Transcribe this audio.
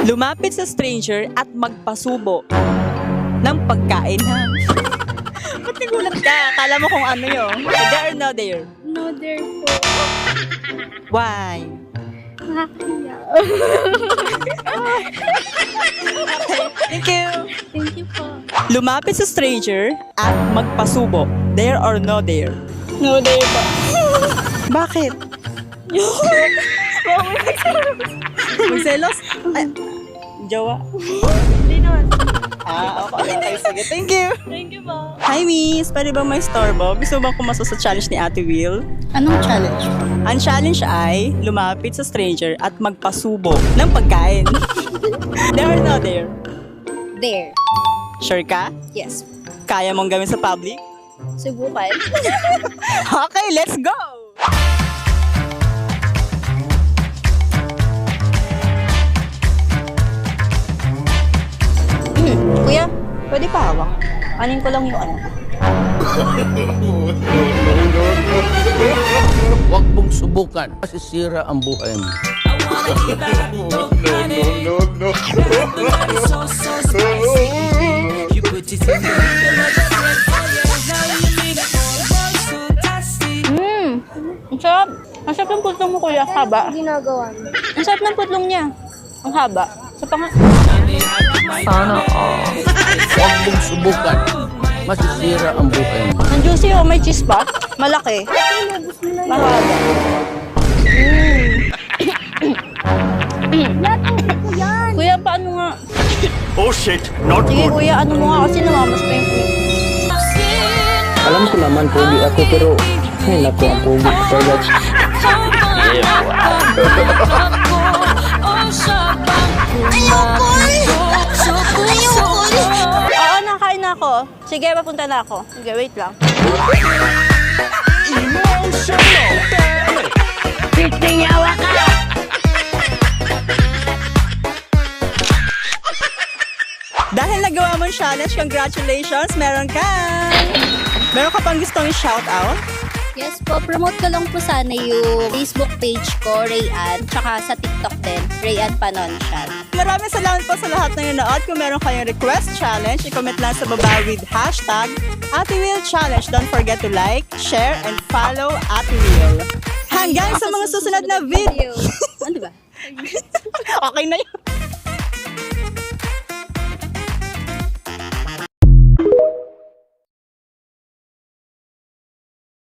Lumapit sa stranger at magpasubo ng pagkain, ha? Ba't nagulat ka? Akala mo kung ano yun? There or no there? No, there po. Why? Nakakahiya. Thank you. Thank you po. Lumapit sa stranger at magpasubo. There or no there? No, there po. Bakit? Magselos? Ay, jowa? Hindi naman. Okay. Sige, thank you. Thank you po. Hi, miss. Pwede ba may storbo? Gusto bang pumasok sa challenge ni Ate Will? Anong challenge? Ang challenge ay lumapit sa stranger at magpasubo ng pagkain. There or no there? There. Sure ka? Yes. Kaya mong gawin sa public? Subukan. Okay, let's go! Kuya, pwede pa hawak? Anin ko lang yung ano. Huwag mong subukan. Masisira ang buhay mo. Ang sarap. Ang sarap ng putlong mo, kuya. Haba. Ginagawa mo. Ang sarap ng putlong niya. Ang haba. Sa panga... Huwag mong subukan. Masisira ang buhay mo. Ang juicy oh, may cheese pa. Malaki. Mahaba. Kuya, paano nga? Oh shit, not Sige good. kuya, ano mo nga kasi namamas pa yung kuya. Alam ko naman pogi ako pero ngayon ako ang pogi. Kaya Oo, nakain na ako. Sige, papunta na ako. Sige, wait lang. Dahil nagawa mo ang challenge, congratulations! Meron ka pang gustong i-shout out? Yes po, promote ko lang po sana yung Facebook page ko, Rayan, tsaka sa TikTok din, Rayan Panonsyal. Maraming salamat po sa lahat ng nanood. Kung meron kayong request challenge, i-comment lang sa baba with hashtag #AteWillChallenge. Don't forget to like, share, and follow Ate Will. Hanggang sa mga susunod na video. Ano ba? Okay na yun.